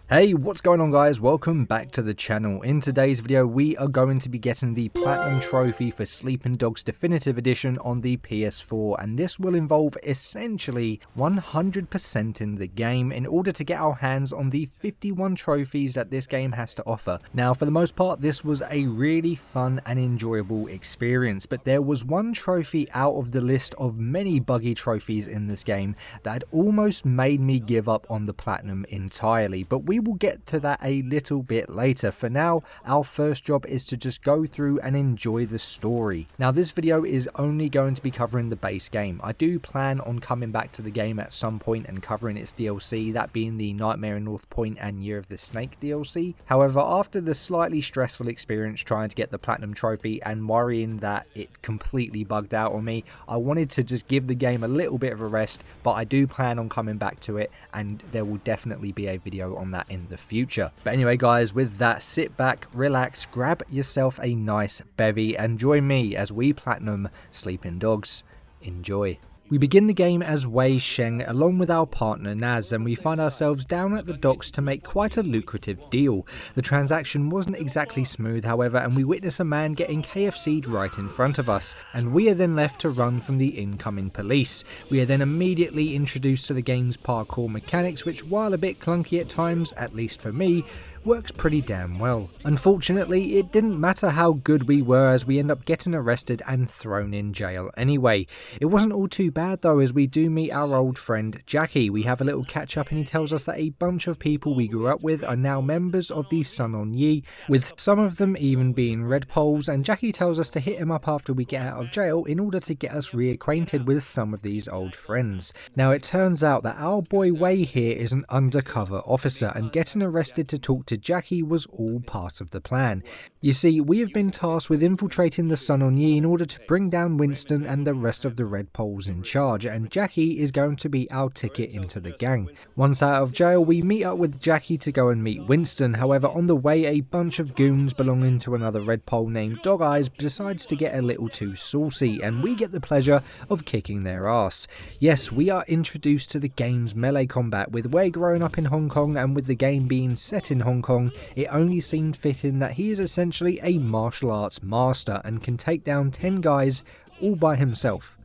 Hey, what's going on guys? Welcome back to the channel. In today's video we are going to be getting the Platinum Trophy for Sleeping Dogs Definitive Edition on the PS4, and this will involve essentially 100% in the game in order to get our hands on the 51 trophies that this game has to offer. Now for the most part this was a really fun and enjoyable experience, but there was one trophy out of the list of many buggy trophies in this game that almost made me give up on the Platinum entirely, but we will get to that a little bit later. For now, our first job is to just go through and enjoy the story. Now this video is only going to be covering the base game. I do plan on coming back to the game at some point and covering its DLC, that being the Nightmare in North Point and Year of the Snake DLC. However, after the slightly stressful experience trying to get the Platinum Trophy and worrying that it completely bugged out on me, I wanted to just give the game a little bit of a rest, but I do plan on coming back to it and there will definitely be a video on that in the future. But anyway guys, with that, sit back, relax, grab yourself a nice bevy and join me as we platinum Sleeping Dogs. Enjoy. We begin the game as Wei Sheng along with our partner Naz, and we find ourselves down at the docks to make quite a lucrative deal. The transaction wasn't exactly smooth however, and we witness a man getting KFC'd right in front of us, and we are then left to run from the incoming police. We are then immediately introduced to the game's parkour mechanics, which while a bit clunky at times, at least for me, works pretty damn well. Unfortunately, it didn't matter how good we were as we end up getting arrested and thrown in jail anyway. It wasn't all too bad though, as we do meet our old friend Jackie. We have a little catch up and he tells us that a bunch of people we grew up with are now members of the Sun On Yee, with some of them even being red poles, and Jackie tells us to hit him up after we get out of jail in order to get us reacquainted with some of these old friends. Now it turns out that our boy Wei here is an undercover officer, and getting arrested to talk to Jackie was all part of the plan. You see, we have been tasked with infiltrating the Sun On Yee in order to bring down Winston and the rest of the red poles in charge, and Jackie is going to be our ticket into the gang. Once out of jail, we meet up with Jackie to go and meet Winston. However, on the way, a bunch of goons belonging to another red pole named Dog Eyes decides to get a little too saucy, and we get the pleasure of kicking their ass. Yes, we are introduced to the game's melee combat. With Wei growing up in Hong Kong and with the game being set in Hong Kong, it only seemed fitting that he is essentially a martial arts master and can take down 10 guys all by himself.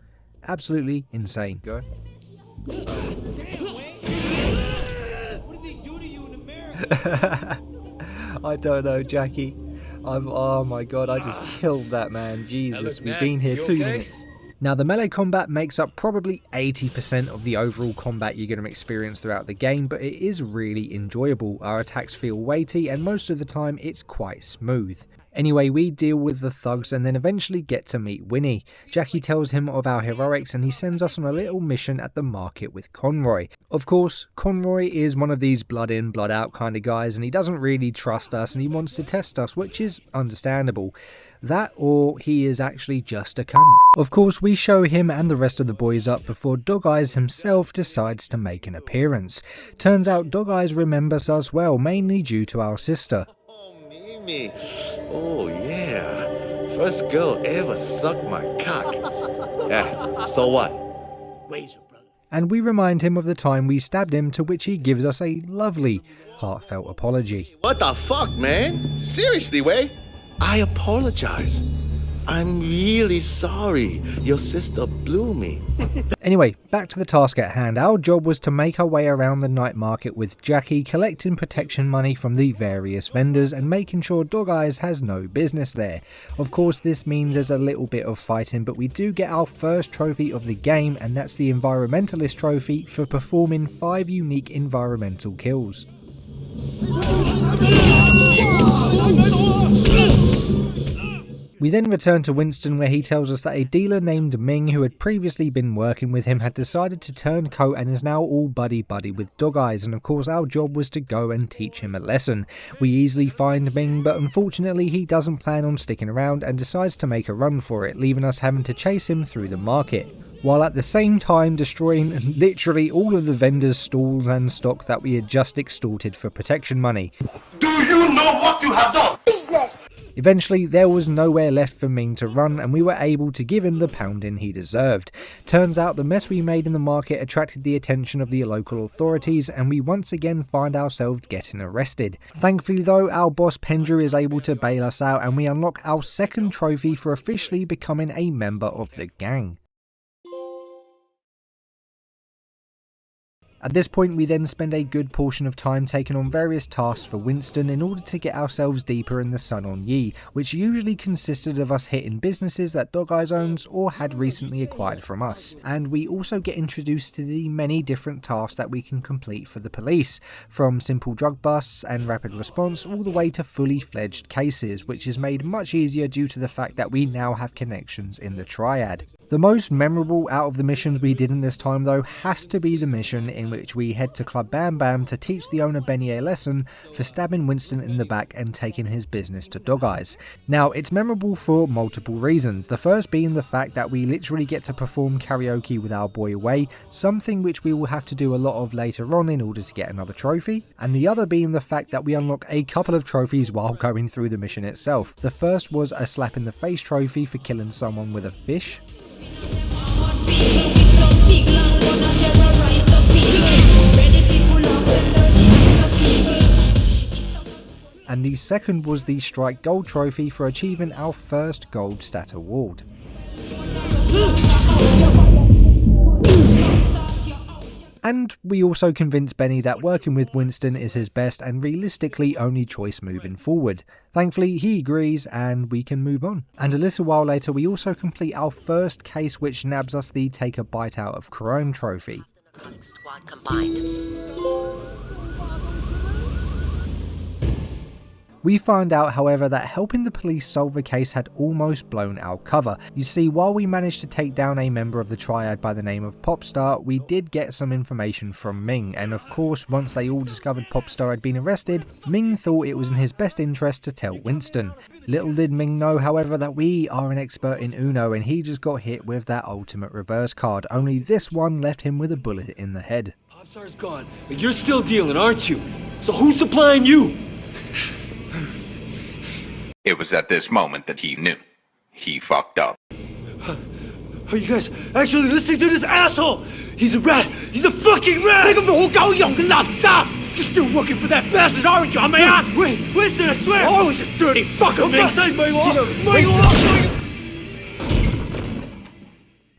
Absolutely insane. Go. What did they do to you in America? I don't know, Jackie. Oh my god, I just killed that man. Jesus, we've been here 2 minutes. Now the melee combat makes up probably 80% of the overall combat you're going to experience throughout the game, but it is really enjoyable. Our attacks feel weighty and most of the time it's quite smooth. Anyway, we deal with the thugs and then eventually get to meet Winnie. Jackie tells him of our heroics and he sends us on a little mission at the market with Conroy. Of course, Conroy is one of these blood in, blood out kind of guys, and he doesn't really trust us and he wants to test us, which is understandable. That or he is actually just a cunt. Of course, we show him and the rest of the boys up before Dog Eyes himself decides to make an appearance. Turns out Dog Eyes remembers us well, mainly due to our sister. Me. Oh yeah, first girl ever sucked my cock. Yeah, so what? Razor, brother. And we remind him of the time we stabbed him, to which he gives us a lovely, heartfelt apology. What the fuck, man? Seriously, Wei? I apologize. I'm really sorry. Your sister blew me. Anyway, back to the task at hand. Our job was to make our way around the night market with Jackie, collecting protection money from the various vendors and making sure Dog Eyes has no business there. Of course, this means there's a little bit of fighting, but we do get our first trophy of the game, and that's the Environmentalist Trophy for performing 5 unique environmental kills. We then return to Winston, where he tells us that a dealer named Ming, who had previously been working with him, had decided to turn coat and is now all buddy-buddy with Dog Eyes, and of course our job was to go and teach him a lesson. We easily find Ming, but unfortunately he doesn't plan on sticking around and decides to make a run for it, leaving us having to chase him through the market. while at the same time destroying literally all of the vendors' stalls and stock that we had just extorted for protection money. Do you know what you have done? Business. Eventually, there was nowhere left for Ming to run and we were able to give him the pounding he deserved. Turns out the mess we made in the market attracted the attention of the local authorities and we once again find ourselves getting arrested. Thankfully though, our boss Pendrew is able to bail us out and we unlock our second trophy for officially becoming a member of the gang. At this point we then spend a good portion of time taking on various tasks for Winston in order to get ourselves deeper in the Sun on Yi, which usually consisted of us hitting businesses that Dog Eyes owns or had recently acquired from us. And we also get introduced to the many different tasks that we can complete for the police, from simple drug busts and rapid response all the way to fully fledged cases, which is made much easier due to the fact that we now have connections in the triad. The most memorable out of the missions we did in this time though has to be the mission in which we head to Club Bam Bam to teach the owner Benny a lesson for stabbing Winston in the back and taking his business to Dog Eyes. Now it's memorable for multiple reasons, the first being the fact that we literally get to perform karaoke with our boy away, something which we will have to do a lot of later on in order to get another trophy, and the other being the fact that we unlock a couple of trophies while going through the mission itself. The first was a slap in the face trophy for killing someone with a fish. And the second was the Strike Gold trophy for achieving our first gold stat award. And we also convinced Benny that working with Winston is his best and realistically only choice moving forward. Thankfully he agrees and we can move on. And a little while later we also complete our first case which nabs us the Take a Bite Out of Chrome trophy. Squad combined. We find out, however, that helping the police solve the case had almost blown our cover. You see, while we managed to take down a member of the triad by the name of Popstar, we did get some information from Ming, and of course, once they all discovered Popstar had been arrested, Ming thought it was in his best interest to tell Winston. Little did Ming know, however, that we are an expert in Uno and he just got hit with that ultimate reverse card, only this one left him with a bullet in the head. Popstar's gone, but you're still dealing, aren't you? So who's supplying you? It was at this moment that he knew. He fucked up. Are you guys actually listening to this asshole? He's a rat! He's a fucking rat! You're still working for that bastard, aren't you, man? Wait, Winston, I swear! Oh, he's a dirty fucker, man!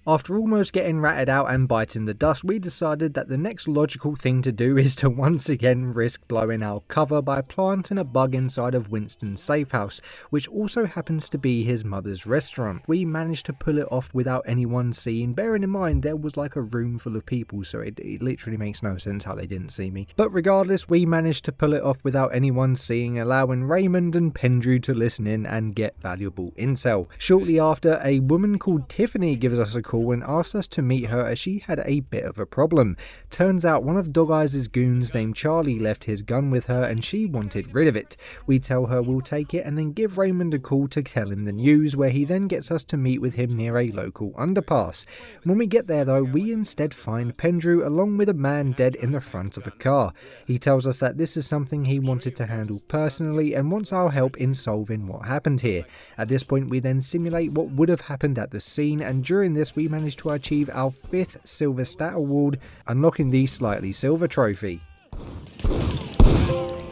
After almost getting ratted out and biting the dust, we decided that the next logical thing to do is to once again risk blowing our cover by planting a bug inside of Winston's safe house, which also happens to be his mother's restaurant. We managed to pull it off without anyone seeing, bearing in mind there was like a room full of people, so it literally makes no sense how they didn't see me. But regardless, we managed to pull it off without anyone seeing, allowing Raymond and Pendrew to listen in and get valuable intel. Shortly after, a woman called Tiffany gives us a call and asked us to meet her as she had a bit of a problem. Turns out one of Dog Eyes' goons named Charlie left his gun with her and she wanted rid of it. We tell her we'll take it and then give Raymond a call to tell him the news, where he then gets us to meet with him near a local underpass. When we get there though, we instead find Pendrew along with a man dead in the front of a car. He tells us that this is something he wanted to handle personally and wants our help in solving what happened here. At this point we then simulate what would have happened at the scene, and during this we managed to achieve our 5th silver stat award, unlocking the Slightly Silver trophy.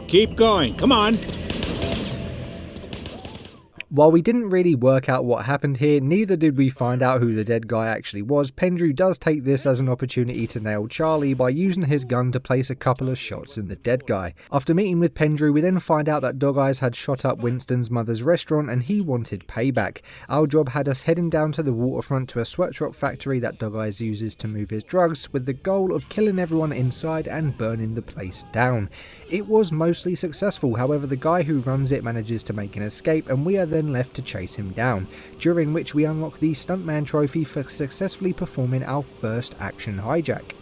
Keep going, come on. While we didn't really work out what happened here, neither did we find out who the dead guy actually was. Pendrew does take this as an opportunity to nail Charlie by using his gun to place a couple of shots in the dead guy. After meeting with Pendrew, we then find out that Dog Eyes had shot up Winston's mother's restaurant and he wanted payback. Our job had us heading down to the waterfront to a sweatshop factory that Dog Eyes uses to move his drugs, with the goal of killing everyone inside and burning the place down. It was mostly successful, however the guy who runs it manages to make an escape and we are then left to chase him down, during which we unlock the Stuntman trophy for successfully performing our first action hijack.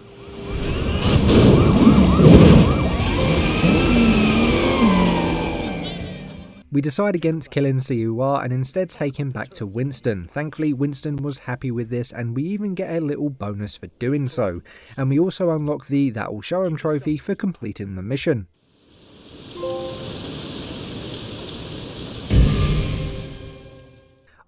We decide against killing CUR and instead take him back to Winston. Thankfully, Winston was happy with this and we even get a little bonus for doing so. And we also unlock the That'll Show Him trophy for completing the mission.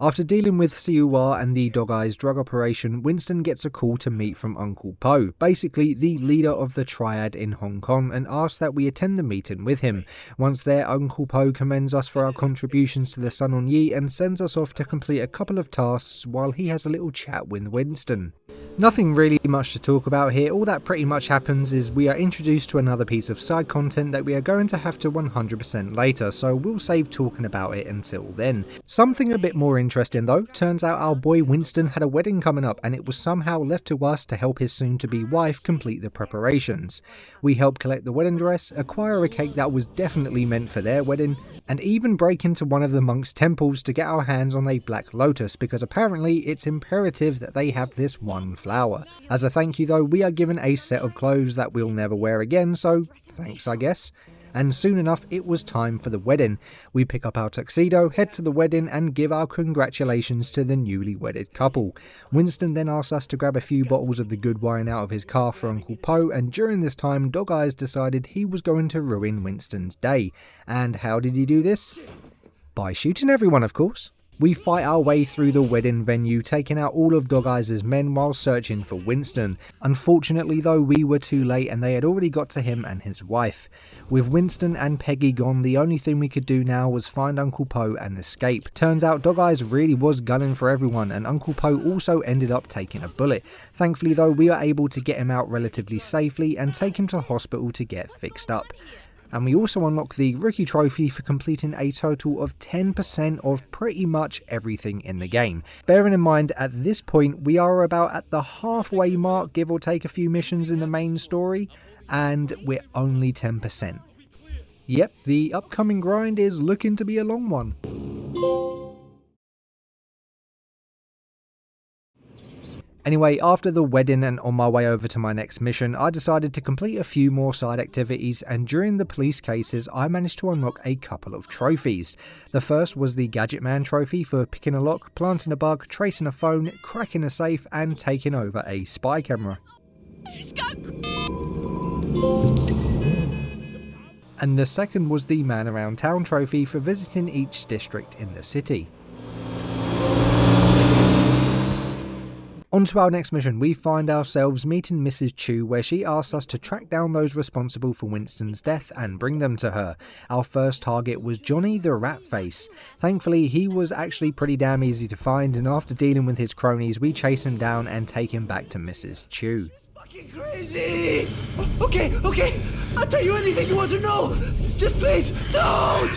After dealing with CUR and the Dog Eyes drug operation, Winston gets a call to meet from Uncle Po, basically the leader of the triad in Hong Kong, and asks that we attend the meeting with him. Once there, Uncle Po commends us for our contributions to the Sun On Yee and sends us off to complete a couple of tasks while he has a little chat with Winston. Nothing really much to talk about here. All that pretty much happens is we are introduced to another piece of side content that we are going to have to 100% later, so we'll save talking about it until then. Something a bit more interesting though, turns out our boy Winston had a wedding coming up and it was somehow left to us to help his soon-to-be wife complete the preparations. We help collect the wedding dress, acquire a cake that was definitely meant for their wedding, and even break into one of the monks' temples to get our hands on a black lotus because apparently it's imperative that they have this one flower. As a thank you though, we are given a set of clothes that we'll never wear again, so thanks I guess. And soon enough it was time for the wedding. We pick up our tuxedo, head to the wedding and give our congratulations to the newly wedded couple. Winston then asks us to grab a few bottles of the good wine out of his car for Uncle Po, and during this time Dog Eyes decided he was going to ruin Winston's day. And how did he do this? By shooting everyone, of course. We fight our way through the wedding venue, taking out all of Dog Eyes' men while searching for Winston. Unfortunately though, we were too late and they had already got to him and his wife. With Winston and Peggy gone, the only thing we could do now was find Uncle Po and escape. Turns out Dog Eyes really was gunning for everyone and Uncle Po also ended up taking a bullet. Thankfully though, we were able to get him out relatively safely and take him to the hospital to get fixed up. And we also unlock the rookie trophy for completing a total of 10% of pretty much everything in the game. Bearing in mind at this point we are about at the halfway mark, give or take a few missions in the main story, and we're only 10%. Yep, the upcoming grind is looking to be a long one. Anyway, after the wedding and on my way over to my next mission, I decided to complete a few more side activities, and during the police cases I managed to unlock a couple of trophies. The first was the Gadget Man trophy for picking a lock, planting a bug, tracing a phone, cracking a safe and taking over a spy camera. And the second was the Man Around Town trophy for visiting each district in the city. On to our next mission, we find ourselves meeting Mrs. Chu, where she asks us to track down those responsible for Winston's death and bring them to her. Our first target was Johnny the Rat Face. Thankfully, he was actually pretty damn easy to find, and after dealing with his cronies, we chase him down and take him back to Mrs. Chu. Fucking crazy! Okay, I'll tell you anything you want to know! Just please, don't!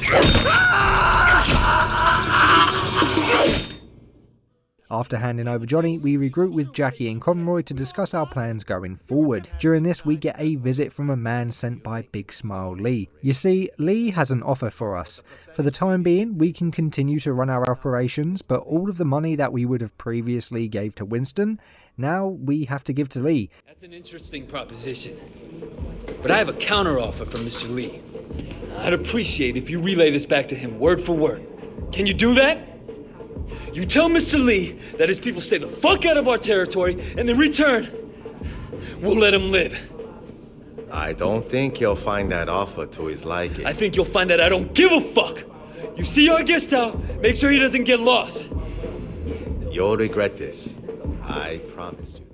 After handing over Johnny, we regroup with Jackie and Conroy to discuss our plans going forward. During this, we get a visit from a man sent by Big Smile Lee. You see, Lee has an offer for us. For the time being, we can continue to run our operations, but all of the money that we would have previously gave to Winston, now we have to give to Lee. That's an interesting proposition. But I have a counteroffer from Mr. Lee. I'd appreciate if you relay this back to him word for word. Can you do that? You tell Mr. Lee that his people stay the fuck out of our territory, and in return, we'll let him live. I don't think he'll find that offer to his liking. I think you'll find that I don't give a fuck. You see our guest out, make sure he doesn't get lost. You'll regret this. I promised you that.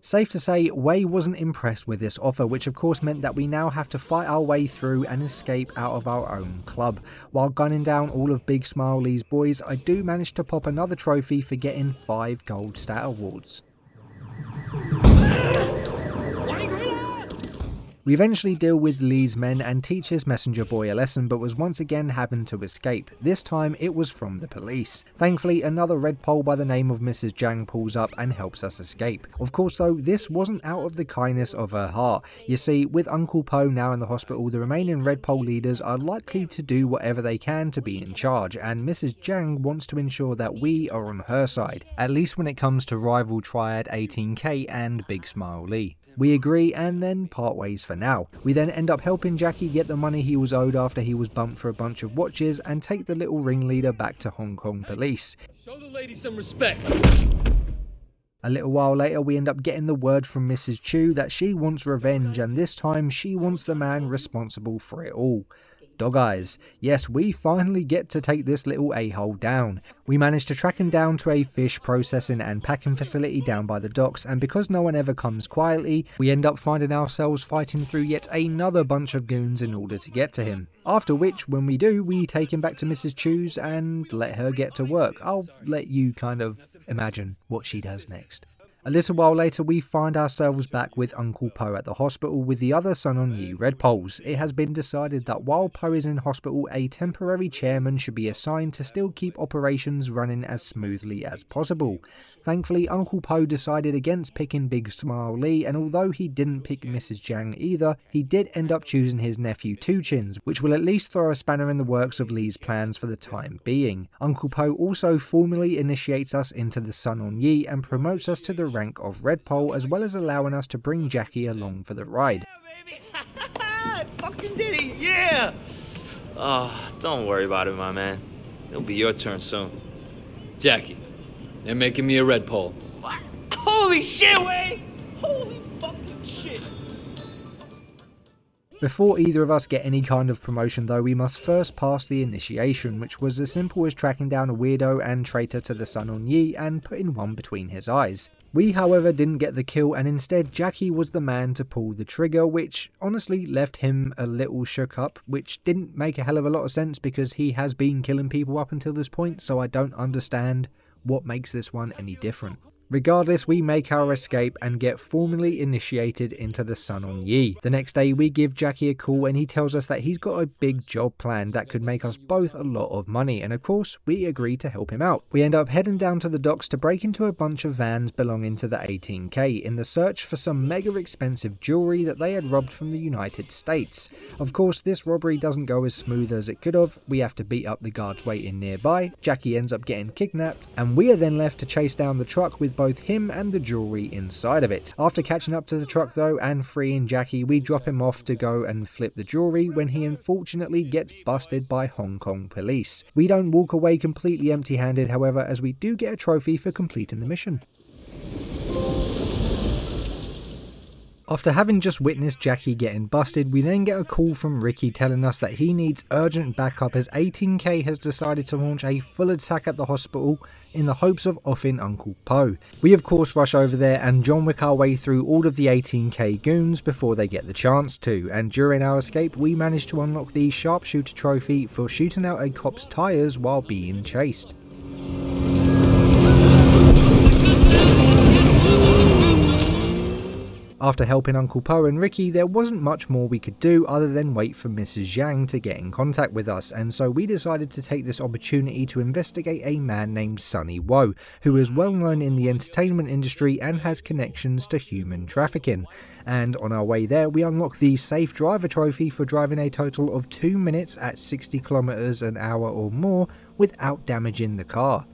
Safe to say, Wei wasn't impressed with this offer, which of course meant that we now have to fight our way through and escape out of our own club. While gunning down all of Big Smile Lee's boys, I do manage to pop another trophy for getting 5 gold stat awards. We eventually deal with Lee's men and teach his messenger boy a lesson, but was once again having to escape. This time it was from the police. Thankfully, another red pole by the name of Mrs. Zhang pulls up and helps us escape. Of course though, this wasn't out of the kindness of her heart. You see, with Uncle Po now in the hospital, the remaining red pole leaders are likely to do whatever they can to be in charge, and Mrs. Zhang wants to ensure that we are on her side, at least when it comes to rival Triad 18K and Big Smile Lee. We agree and then part ways for now. We then end up helping Jackie get the money he was owed after he was bumped for a bunch of watches and take the little ringleader back to Hong Kong police. Show the lady some respect. A little while later we end up getting the word from Mrs. Chu that she wants revenge, and this time she wants the man responsible for it all. Dog Eyes. Yes, we finally get to take this little a-hole down. We manage to track him down to a fish processing and packing facility down by the docks, and because no one ever comes quietly, we end up finding ourselves fighting through yet another bunch of goons in order to get to him. After which, when we do, we take him back to Mrs. Chu's and let her get to work. I'll let you kind of imagine what she does next. A little while later we find ourselves back with Uncle Po at the hospital with the other Sun On Yee Red Poles. It has been decided that while Po is in hospital, a temporary chairman should be assigned to still keep operations running as smoothly as possible. Thankfully, Uncle Po decided against picking Big Smile Lee, and although he didn't pick Mrs. Jiang either, he did end up choosing his nephew Two Chins, which will at least throw a spanner in the works of Lee's plans for the time being. Uncle Po also formally initiates us into the Sun On Yee and promotes us to the rank of Red Pole, as well as allowing us to bring Jackie along for the ride. Baby! I fucking did it, yeah! Oh, don't worry about it, my man. It'll be your turn soon. Jackie, they're making me a red pole. What? Holy shit, Wade! Holy fucking shit! Before either of us get any kind of promotion though, we must first pass the initiation, which was as simple as tracking down a weirdo and traitor to the Sun On Yee and putting one between his eyes. We however didn't get the kill, and instead Jackie was the man to pull the trigger, which honestly left him a little shook up, which didn't make a hell of a lot of sense because he has been killing people up until this point, so I don't understand what makes this one any different. Regardless, we make our escape and get formally initiated into the Sun On Yee. The next day we give Jackie a call and he tells us that he's got a big job plan that could make us both a lot of money, and of course we agree to help him out. We end up heading down to the docks to break into a bunch of vans belonging to the 18K in the search for some mega expensive jewelry that they had robbed from the United States. Of course this robbery doesn't go as smooth as it could have. We have to beat up the guards waiting nearby, Jackie ends up getting kidnapped, and we are then left to chase down the truck with both him and the jewelry inside of it. After catching up to the truck though and freeing Jackie, we drop him off to go and flip the jewelry when he unfortunately gets busted by Hong Kong police. We don't walk away completely empty-handed however, as we do get a trophy for completing the mission. After having just witnessed Jackie getting busted, we then get a call from Ricky telling us that he needs urgent backup as 18K has decided to launch a full attack at the hospital in the hopes of offing Uncle Po. We of course rush over there and John Wick our way through all of the 18K goons before they get the chance to, and during our escape we manage to unlock the sharpshooter trophy for shooting out a cop's tyres while being chased. After helping Uncle Po and Ricky, there wasn't much more we could do other than wait for Mrs. Jiang to get in contact with us, and so we decided to take this opportunity to investigate a man named Sonny Wo, who is well known in the entertainment industry and has connections to human trafficking. And on our way there, we unlock the Safe Driver trophy for driving a total of 2 minutes at 60 kilometers an hour or more without damaging the car.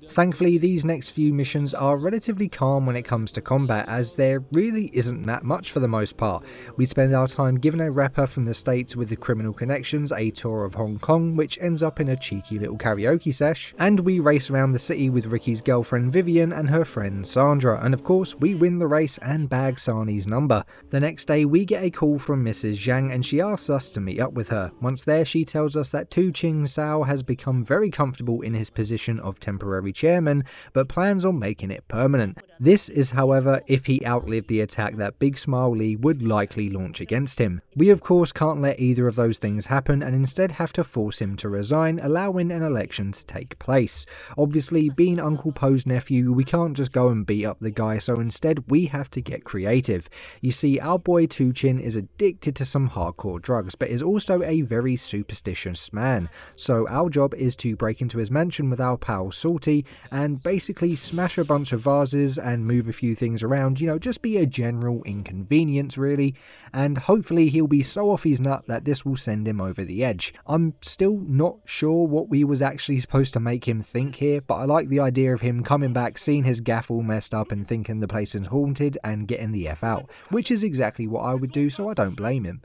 Thankfully, these next few missions are relatively calm when it comes to combat, as there really isn't that much for the most part. We spend our time giving a rapper from the States with the criminal connections a tour of Hong Kong, which ends up in a cheeky little karaoke sesh, and we race around the city with Ricky's girlfriend Vivian and her friend Sandra, and of course we win the race and bag Sani's number. The next day we get a call from Mrs. Jiang and she asks us to meet up with her. Once there, she tells us that Tu Ching Sao has become very comfortable in his position of temporary chairman, but plans on making it permanent. This is however if he outlived the attack that Big Smile Lee would likely launch against him. We of course can't let either of those things happen and instead have to force him to resign, allowing an election to take place. Obviously, being Uncle Po's nephew, we can't just go and beat up the guy, so instead we have to get creative. You see, our boy Tu Chin is addicted to some hardcore drugs, but is also a very superstitious man, so our job is to break into his mansion with our pal Salty and basically smash a bunch of vases and move a few things around, you know, just be a general inconvenience really, and hopefully he'll be so off his nut that this will send him over the edge. I'm still not sure what we was actually supposed to make him think here, but I like the idea of him coming back, seeing his gaff all messed up and thinking the place is haunted and getting the F out, which is exactly what I would do, so I don't blame him.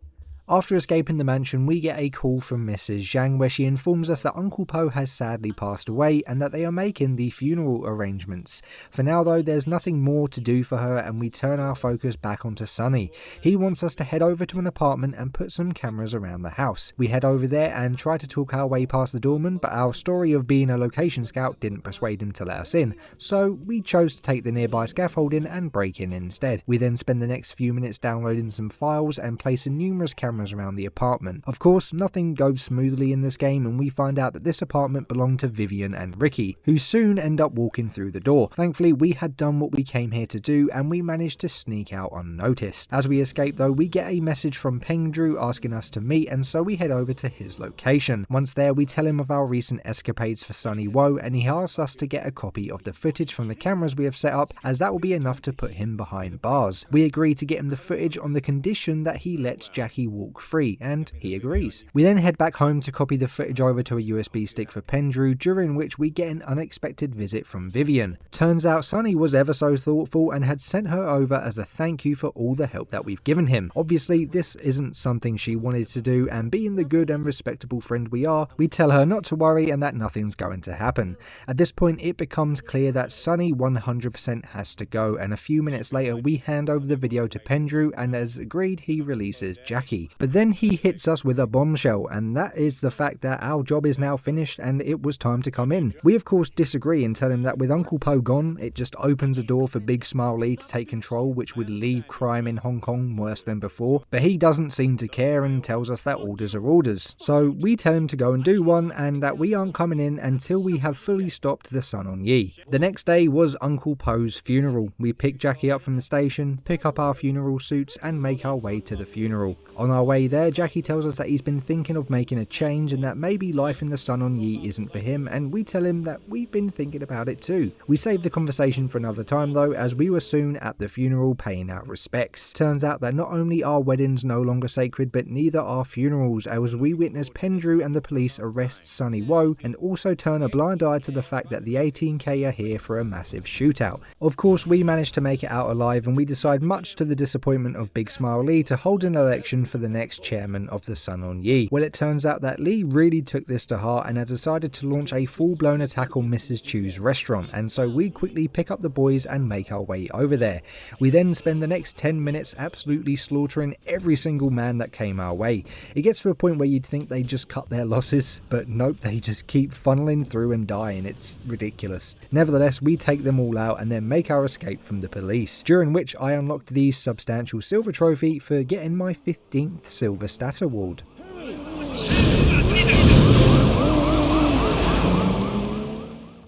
After escaping the mansion, we get a call from Mrs. Zhang where she informs us that Uncle Po has sadly passed away and that they are making the funeral arrangements. For now though, there's nothing more to do for her and we turn our focus back onto Sonny. He wants us to head over to an apartment and put some cameras around the house. We head over there and try to talk our way past the doorman, but our story of being a location scout didn't persuade him to let us in, so we chose to take the nearby scaffolding and break in instead. We then spend the next few minutes downloading some files and placing numerous cameras around the apartment. Of course, nothing goes smoothly in this game and we find out that this apartment belonged to Vivian and Ricky, who soon end up walking through the door. Thankfully, we had done what we came here to do and we managed to sneak out unnoticed. As we escape though, we get a message from Pengdrew asking us to meet, and so we head over to his location. Once there, we tell him of our recent escapades for Sonny Woe and he asks us to get a copy of the footage from the cameras we have set up, as that will be enough to put him behind bars. We agree to get him the footage on the condition that he lets Jackie walk free, and he agrees. We then head back home to copy the footage over to a USB stick for Pengdrew, during which we get an unexpected visit from Vivian. Turns out Sonny was ever so thoughtful and had sent her over as a thank you for all the help that we've given him. Obviously this isn't something she wanted to do, and being the good and respectable friend we are, we tell her not to worry and that nothing's going to happen. At this point it becomes clear that Sonny 100% has to go, and a few minutes later we hand over the video to Pengdrew, and as agreed he releases Jackie. But then he hits us with a bombshell, and that is the fact that our job is now finished and it was time to come in. We of course disagree and tell him that with Uncle Po gone, it just opens a door for Big Smile Lee to take control, which would leave crime in Hong Kong worse than before. But he doesn't seem to care and tells us that orders are orders. So we tell him to go and do one, and that we aren't coming in until we have fully stopped the Sun On Yee. The next day was Uncle Po's funeral. We pick Jackie up from the station, pick up our funeral suits and make our way to the funeral. On our way there, Jackie tells us that he's been thinking of making a change and that maybe life in the Sun On Yee isn't for him, and we tell him that we've been thinking about it too. We save the conversation for another time though, as we were soon at the funeral paying our respects. Turns out that not only are weddings no longer sacred, but neither are funerals, as we witness Pengdrew and the police arrest Sonny Woe and also turn a blind eye to the fact that the 18K are here for a massive shootout. Of course we managed to make it out alive, and we decide, much to the disappointment of Big Smile Lee, to hold an election for the next chairman of the Sun On Yee. Well, it turns out that Lee really took this to heart and had decided to launch a full-blown attack on Mrs. Chu's restaurant, and so we quickly pick up the boys and make our way over there. We then spend the next 10 minutes absolutely slaughtering every single man that came our way. It gets to a point where you'd think they just cut their losses, but nope, they just keep funneling through and dying. It's ridiculous. Nevertheless, we take them all out and then make our escape from the police, during which I unlocked the substantial silver trophy for getting my 15th silver stat award.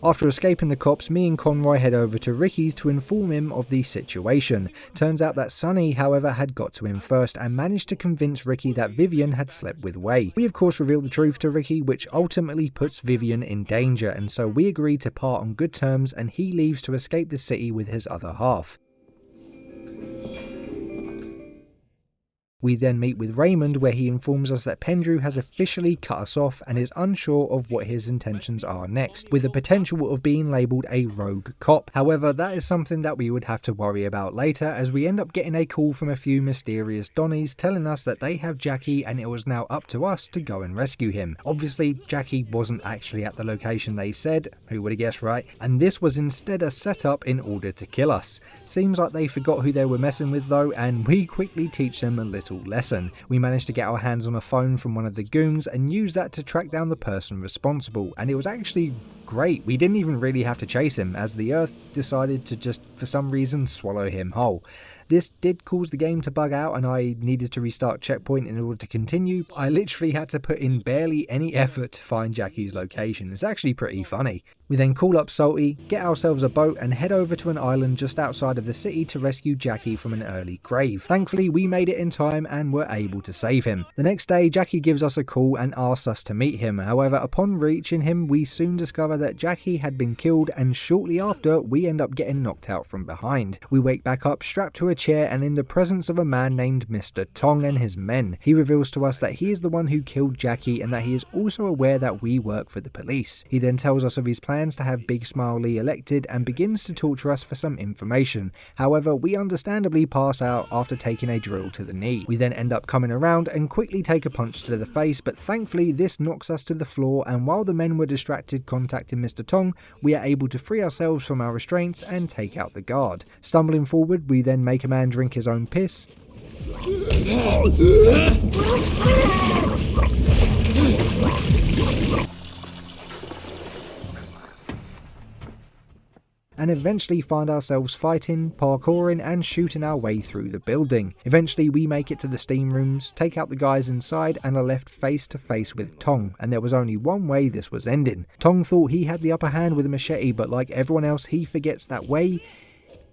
After escaping the cops, me and Conroy head over to Ricky's to inform him of the situation. Turns out that Sonny, however, had got to him first and managed to convince Ricky that Vivian had slept with Wei. We of course reveal the truth to Ricky, which ultimately puts Vivian in danger, and so we agree to part on good terms and he leaves to escape the city with his other half. We then meet with Raymond, where he informs us that Pengdrew has officially cut us off and is unsure of what his intentions are next, with the potential of being labelled a rogue cop. However, that is something that we would have to worry about later, as we end up getting a call from a few mysterious Donnies telling us that they have Jackie and it was now up to us to go and rescue him. Obviously, Jackie wasn't actually at the location they said, who would have guessed, right? And this was instead a setup in order to kill us. Seems like they forgot who they were messing with though, and we quickly teach them a little lesson. We managed to get our hands on a phone from one of the goons and use that to track down the person responsible, and it was actually great. We didn't even really have to chase him, as the earth decided to just for some reason swallow him whole. This did cause the game to bug out and I needed to restart checkpoint in order to continue. I literally had to put in barely any effort to find Jackie's location. It's actually pretty funny. We then call up Salty, get ourselves a boat and head over to an island just outside of the city to rescue Jackie from an early grave. Thankfully we made it in time and were able to save him. The next day Jackie gives us a call and asks us to meet him. However, upon reaching him we soon discover that Jackie had been killed and shortly after we end up getting knocked out from behind. We wake back up strapped to a chair and in the presence of a man named Mr. Tong and his men. He reveals to us that he is the one who killed Jackie and that he is also aware that we work for the police. He then tells us of his plans to have Big Smile Lee elected and begins to torture us for some information. However, we understandably pass out after taking a drill to the knee. We then end up coming around and quickly take a punch to the face, but thankfully this knocks us to the floor, and while the men were distracted contacting Mr. Tong, we are able to free ourselves from our restraints and take out the guard. Stumbling forward, we then make a man drink his own piss. And eventually find ourselves fighting, parkouring and shooting our way through the building. Eventually we make it to the steam rooms, take out the guys inside and are left face to face with Tong, and there was only one way this was ending. Tong thought he had the upper hand with a machete, but like everyone else he forgets that Wei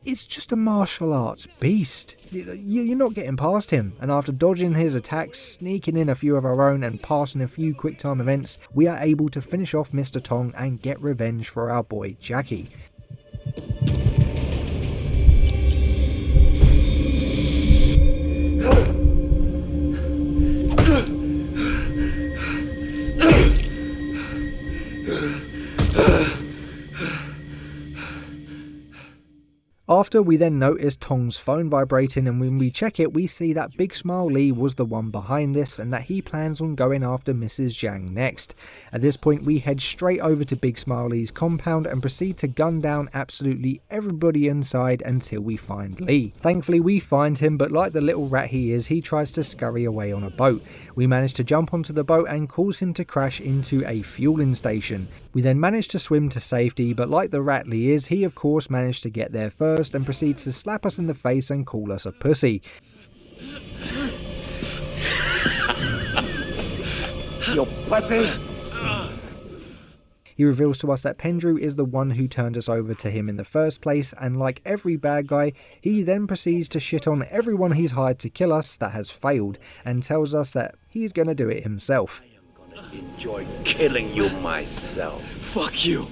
is just a martial arts beast. You're not getting past him, and after dodging his attacks, sneaking in a few of our own and passing a few quick time events, we are able to finish off Mr. Tong and get revenge for our boy Jackie. After, we then notice Tong's phone vibrating, and when we check it we see that Big Smile Lee was the one behind this and that he plans on going after Mrs. Zhang next. At this point we head straight over to Big Smile Lee's compound and proceed to gun down absolutely everybody inside until we find Lee. Thankfully we find him, but like the little rat he is, he tries to scurry away on a boat. We manage to jump onto the boat and cause him to crash into a fueling station. We then manage to swim to safety, but like the rat Lee is, he of course managed to get there first and proceeds to slap us in the face and call us a pussy. You pussy! He reveals to us that Pendrew is the one who turned us over to him in the first place, and like every bad guy, he then proceeds to shit on everyone he's hired to kill us that has failed, and tells us that he's gonna do it himself. I'm gonna enjoy killing you myself. Fuck you.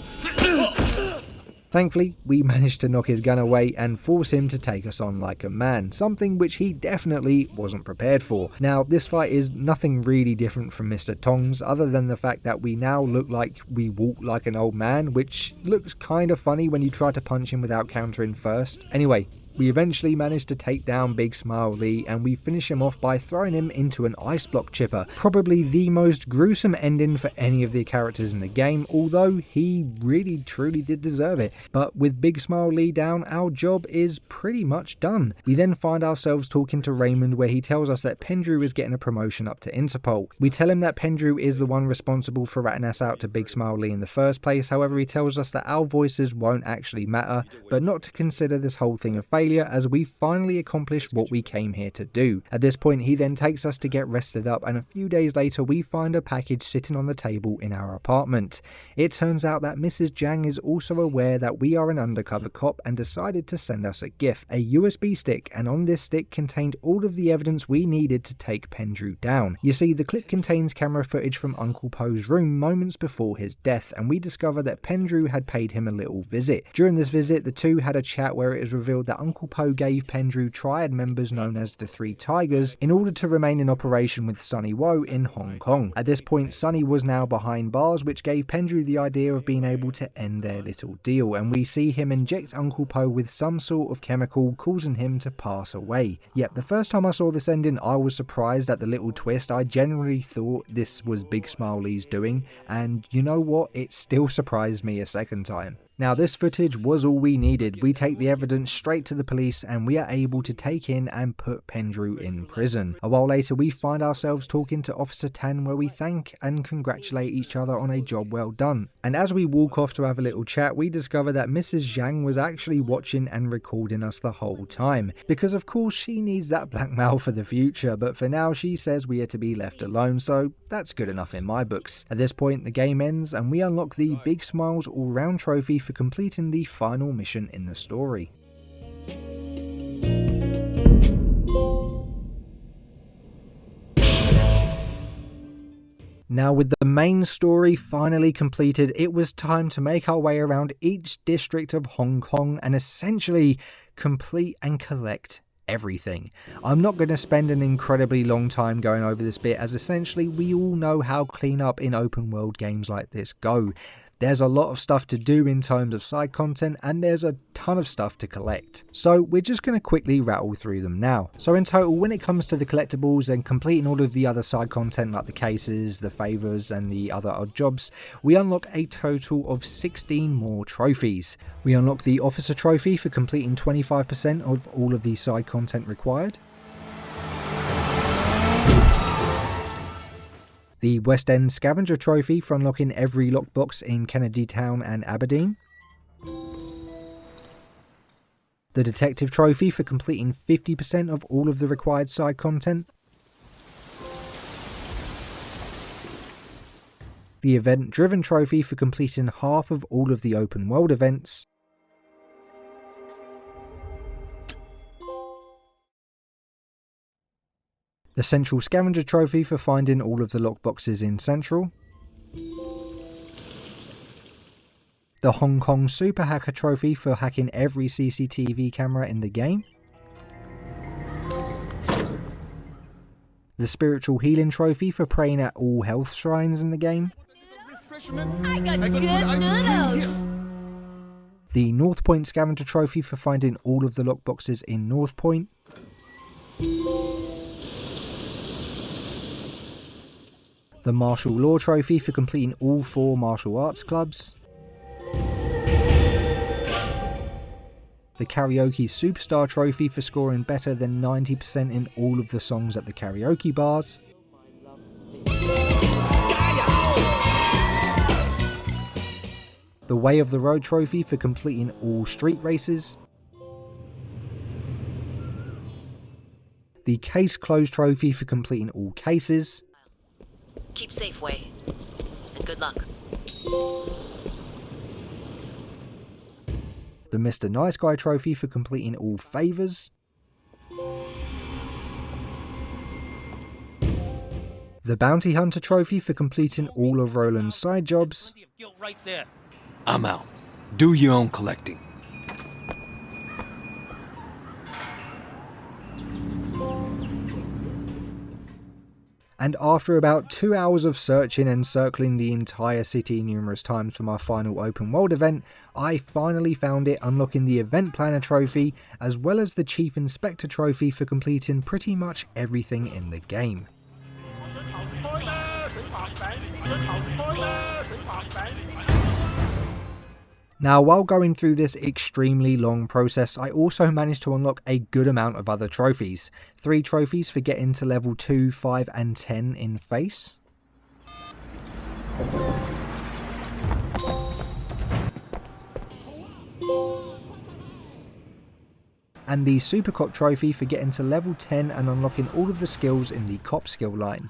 Thankfully, we managed to knock his gun away and force him to take us on like a man, something which he definitely wasn't prepared for. Now, this fight is nothing really different from Mr. Tong's, other than the fact that we now look like we walk like an old man, which looks kind of funny when you try to punch him without countering first. Anyway, we eventually managed to take down Big Smile Lee, and we finish him off by throwing him into an ice block chipper. Probably the most gruesome ending for any of the characters in the game, although he really truly did deserve it. But with Big Smile Lee down, our job is pretty much done. We then find ourselves talking to Raymond, where he tells us that Pendrew is getting a promotion up to Interpol. We tell him that Pendrew is the one responsible for ratting us out to Big Smile Lee in the first place. However, he tells us that our voices won't actually matter, but not to consider this whole thing a failure, as we finally accomplished what we came here to do. At this point he then takes us to get rested up, and a few days later we find a package sitting on the table in our apartment. It turns out that Mrs. Zhang is also aware that we are an undercover cop and decided to send us a gift, a USB stick, and on this stick contained all of the evidence we needed to take Pendrew down. You see, the clip contains camera footage from Uncle Po's room moments before his death, and we discover that Pendrew had paid him a little visit. During this visit the two had a chat where it is revealed that Uncle Po gave Pendrew triad members known as the Three Tigers in order to remain in operation with Sonny Wo in Hong Kong. At this point Sonny was now behind bars, which gave Pendrew the idea of being able to end their little deal, and we see him inject Uncle Po with some sort of chemical, causing him to pass away. Yep, the first time I saw this ending I was surprised at the little twist. I generally thought this was Big Smile Lee's doing, and you know what, it still surprised me a second time. Now this footage was all we needed. We take the evidence straight to the police and we are able to take in and put Pendrew in prison. A while later we find ourselves talking to Officer Tan, where we thank and congratulate each other on a job well done. And as we walk off to have a little chat, we discover that Mrs. Zhang was actually watching and recording us the whole time, because of course she needs that blackmail for the future, but for now she says we are to be left alone, so that's good enough in my books. At this point the game ends and we unlock the Big Smiles all round trophy for completing the final mission in the story. Now with the main story finally completed, it was time to make our way around each district of Hong Kong and essentially complete and collect everything. I'm not going to spend an incredibly long time going over this bit, as essentially we all know how clean up in open world games like this go. There's a lot of stuff to do in terms of side content, and there's a ton of stuff to collect. So we're just going to quickly rattle through them now. So in total, when it comes to the collectibles and completing all of the other side content like the cases, the favours and the other odd jobs, we unlock a total of 16 more trophies. We unlock the Officer Trophy for completing 25% of all of the side content required. The West End Scavenger Trophy for unlocking every lockbox in Kennedy Town and Aberdeen. The Detective Trophy for completing 50% of all of the required side content. The Event Driven Trophy for completing half of all of the open world events. The Central Scavenger Trophy for finding all of the lockboxes in Central. The Hong Kong Super Hacker Trophy for hacking every CCTV camera in the game. The Spiritual Healing Trophy for praying at all health shrines in the game. I got good noodles! The North Point Scavenger Trophy for finding all of the lockboxes in North Point. The Martial Law Trophy for completing all 4 martial arts clubs. The Karaoke Superstar Trophy for scoring better than 90% in all of the songs at the karaoke bars. The Way of the Road Trophy for completing all street races. The Case Closed Trophy for completing all cases. Keep safe, Way. And good luck. The Mr. Nice Guy Trophy for completing all favours. The Bounty Hunter Trophy for completing all of Roland's side jobs. I'm out. Do your own collecting. And after about 2 hours of searching and circling the entire city numerous times for my final open world event, I finally found it, unlocking the Event Planner Trophy as well as the Chief Inspector Trophy for completing pretty much everything in the game. Now, while going through this extremely long process, I also managed to unlock a good amount of other trophies. 3 trophies for getting to level 2, 5 and 10 in face. And the Super Cop Trophy for getting to level 10 and unlocking all of the skills in the Cop skill line.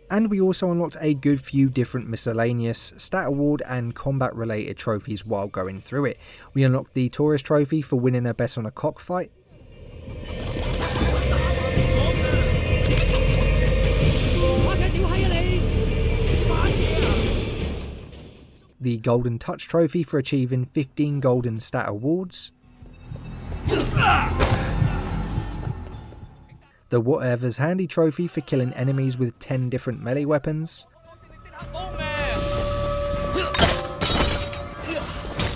And we also unlocked a good few different miscellaneous stat award and combat related trophies while going through it. We unlocked the Tourist Trophy for winning a bet on a cockfight. The Golden Touch Trophy for achieving 15 golden stat awards. The Whatever's Handy Trophy for killing enemies with 10 different melee weapons.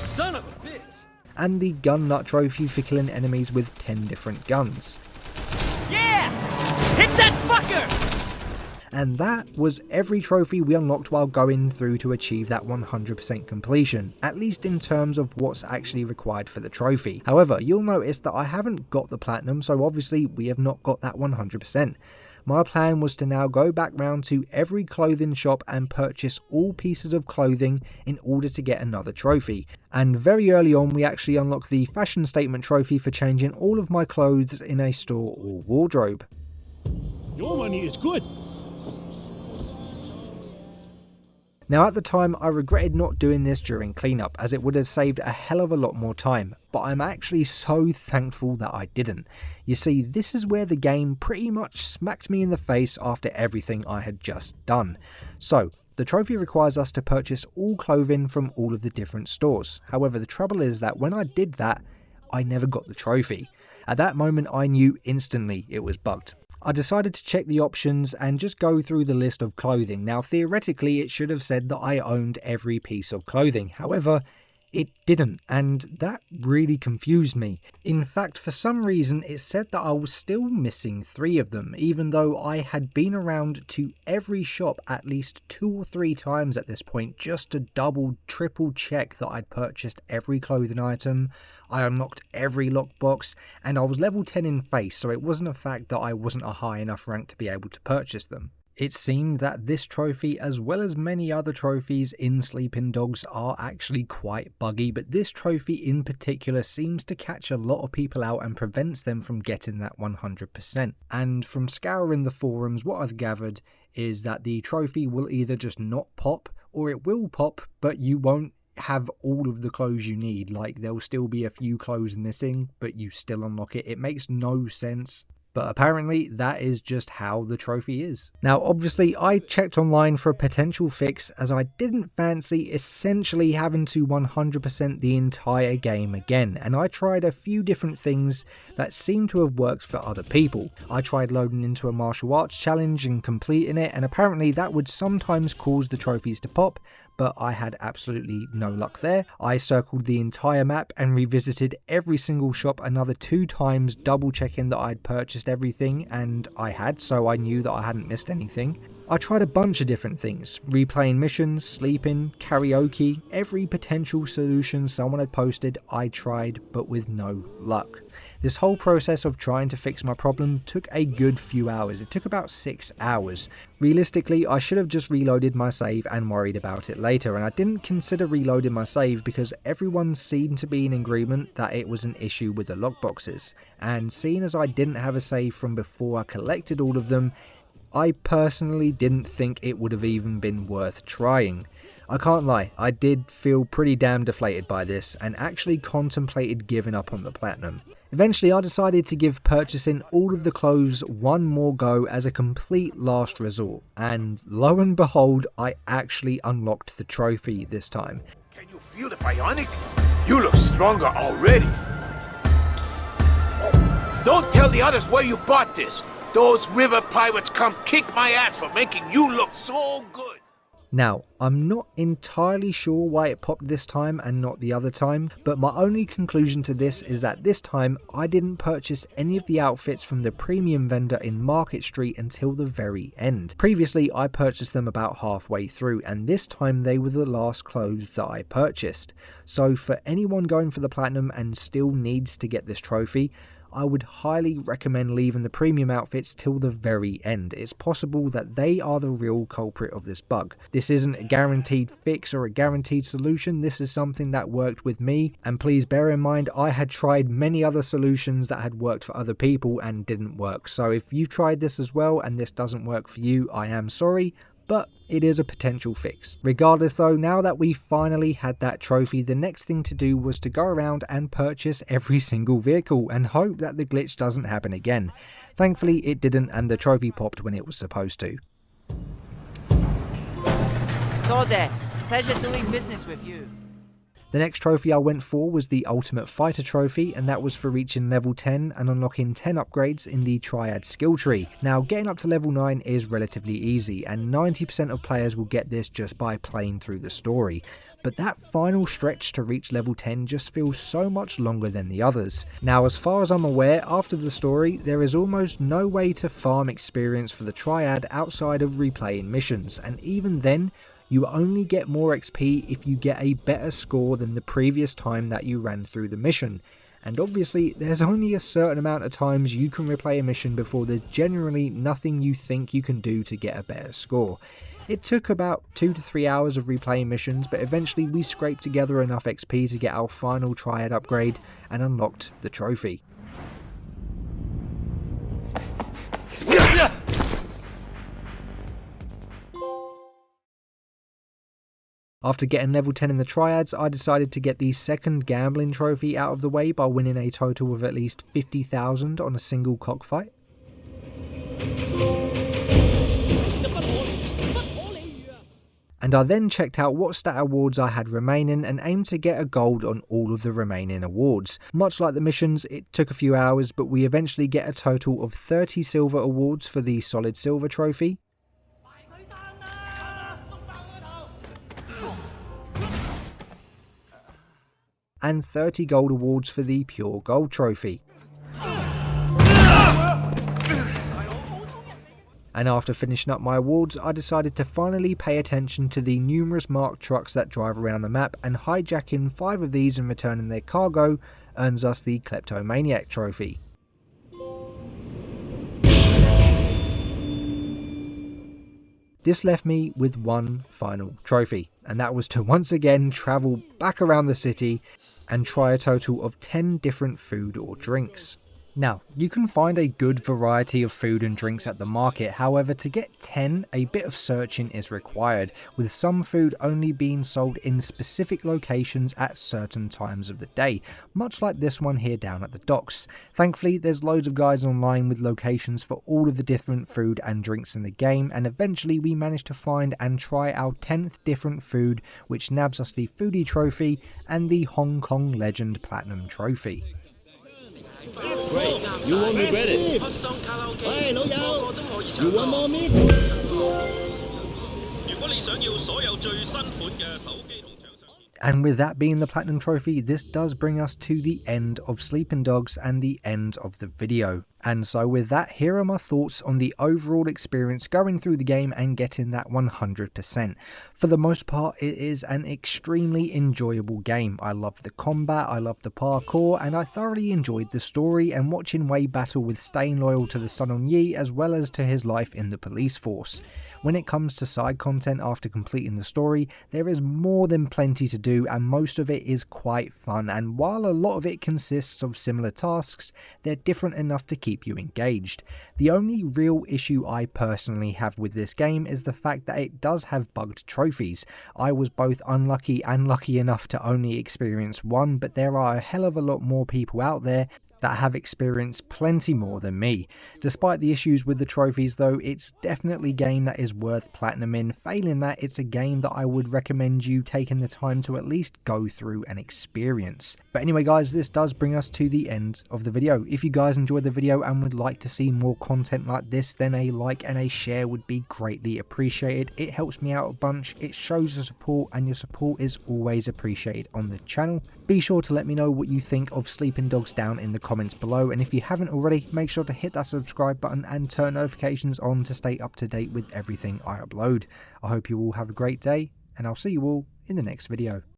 Son of a bitch! And the Gun Nut Trophy for killing enemies with 10 different guns. Yeah! Hit that fucker! And that was every trophy we unlocked while going through to achieve that 100% completion, at least in terms of what's actually required for the trophy. However, you'll notice that I haven't got the platinum, so obviously we have not got that 100%. My plan was to now go back round to every clothing shop and purchase all pieces of clothing in order to get another trophy. And very early on we actually unlocked the fashion statement trophy for changing all of my clothes in a store or wardrobe. Your money is good. Now at the time I regretted not doing this during cleanup, as it would have saved a hell of a lot more time, but I'm actually so thankful that I didn't. You see, this is where the game pretty much smacked me in the face after everything I had just done. So, the trophy requires us to purchase all clothing from all of the different stores. However, the trouble is that when I did that, I never got the trophy. At that moment I knew instantly it was bugged. I decided to check the options and just go through the list of clothing. Now theoretically it should have said that I owned every piece of clothing, however it didn't, and that really confused me. In fact, for some reason it said that I was still missing 3 of them, even though I had been around to every shop at least 2 or 3 times at this point just to double, triple check that I'd purchased every clothing item, I unlocked every lockbox, and I was level 10 in face, so it wasn't a fact that I wasn't a high enough rank to be able to purchase them. It seemed that this trophy, as well as many other trophies in Sleeping Dogs, are actually quite buggy, but this trophy in particular seems to catch a lot of people out and prevents them from getting that 100%. And from scouring the forums, what I've gathered is that the trophy will either just not pop, or it will pop, but you won't have all of the clothes you need. Like, there'll still be a few clothes missing, but you still unlock it. It makes no sense. But apparently that is just how the trophy is. Now obviously I checked online for a potential fix, as I didn't fancy essentially having to 100% the entire game again, and I tried a few different things that seemed to have worked for other people. I tried loading into a martial arts challenge and completing it, and apparently that would sometimes cause the trophies to pop, but I had absolutely no luck there. I circled the entire map and revisited every single shop another 2 times, double checking that I'd purchased everything, and I had, so I knew that I hadn't missed anything. I tried a bunch of different things, replaying missions, sleeping, karaoke, every potential solution someone had posted I tried, but with no luck. This whole process of trying to fix my problem took a good few hours. It took about 6 hours. Realistically, I should have just reloaded my save and worried about it later, and I didn't consider reloading my save because everyone seemed to be in agreement that it was an issue with the lockboxes. And seeing as I didn't have a save from before I collected all of them, I personally didn't think it would have even been worth trying. I can't lie, I did feel pretty damn deflated by this and actually contemplated giving up on the platinum. Eventually I decided to give purchasing all of the clothes one more go as a complete last resort, and lo and behold I actually unlocked the trophy this time. Can you feel the bionic? You look stronger already. Don't tell the others where you bought this. Those river pirates come kick my ass for making you look so good. Now, I'm not entirely sure why it popped this time and not the other time, but my only conclusion to this is that this time I didn't purchase any of the outfits from the premium vendor in Market Street until the very end. Previously I purchased them about halfway through, and this time they were the last clothes that I purchased. So for anyone going for the platinum and still needs to get this trophy, I would highly recommend leaving the premium outfits till the very end. It's possible that they are the real culprit of this bug. This isn't a guaranteed fix or a guaranteed solution, this is something that worked with me, and please bear in mind I had tried many other solutions that had worked for other people and didn't work. So if you've tried this as well and this doesn't work for you, I am sorry, but it is a potential fix. Regardless though, now that we finally had that trophy, the next thing to do was to go around and purchase every single vehicle and hope that the glitch doesn't happen again. Thankfully it didn't, and the trophy popped when it was supposed to. Dode, pleasure doing business with you. The next trophy I went for was the Ultimate Fighter trophy, and that was for reaching level 10 and unlocking 10 upgrades in the Triad skill tree. Now getting up to level 9 is relatively easy, and 90% of players will get this just by playing through the story. But that final stretch to reach level 10 just feels so much longer than the others. Now as far as I'm aware, after the story, there is almost no way to farm experience for the Triad outside of replaying missions, and even then, you only get more XP if you get a better score than the previous time that you ran through the mission. And obviously, there's only a certain amount of times you can replay a mission before there's generally nothing you think you can do to get a better score. It took about 2 to 3 hours of replaying missions, but eventually we scraped together enough XP to get our final Triad upgrade and unlocked the trophy. After getting level 10 in the Triads, I decided to get the second gambling trophy out of the way by winning a total of at least 50,000 on a single cockfight. And I then checked out what stat awards I had remaining and aimed to get a gold on all of the remaining awards. Much like the missions, it took a few hours, but we eventually get a total of 30 silver awards for the solid silver trophy, and 30 gold awards for the pure gold trophy. And after finishing up my awards, I decided to finally pay attention to the numerous marked trucks that drive around the map, and hijacking 5 of these and returning their cargo earns us the Kleptomaniac trophy. This left me with one final trophy, and that was to once again travel back around the city and try a total of 10 different food or drinks. Now, you can find a good variety of food and drinks at the market, however to get 10, a bit of searching is required, with some food only being sold in specific locations at certain times of the day, much like this one here down at the docks. Thankfully, there's loads of guides online with locations for all of the different food and drinks in the game, and eventually we managed to find and try our 10th different food, which nabs us the Foodie trophy and the Hong Kong Legend Platinum trophy. Great, you won't regret it. Hey, you want more meat? And with that being the Platinum trophy, this does bring us to the end of Sleeping Dogs and the end of the video. And so with that, here are my thoughts on the overall experience going through the game and getting that 100%. For the most part, it is an extremely enjoyable game. I loved the combat, I loved the parkour, and I thoroughly enjoyed the story and watching Wei battle with staying loyal to the Sun On Yee as well as to his life in the police force. When it comes to side content after completing the story, there is more than plenty to do and most of it is quite fun, and while a lot of it consists of similar tasks, they're different enough to keep you engaged. The only real issue I personally have with this game is the fact that it does have bugged trophies. I was both unlucky and lucky enough to only experience one, but there are a hell of a lot more people out there that have experienced plenty more than me. Despite the issues with the trophies though, it's definitely a game that is worth platinum in. Failing that, it's a game that I would recommend you taking the time to at least go through and experience. But anyway guys, this does bring us to the end of the video. If you guys enjoyed the video and would like to see more content like this, then a like and a share would be greatly appreciated. It helps me out a bunch, it shows the support, and your support is always appreciated on the channel. Be sure to let me know what you think of Sleeping Dogs down in the comments below, and if you haven't already, make sure to hit that subscribe button and turn notifications on to stay up to date with everything I upload. I hope you all have a great day, and I'll see you all in the next video.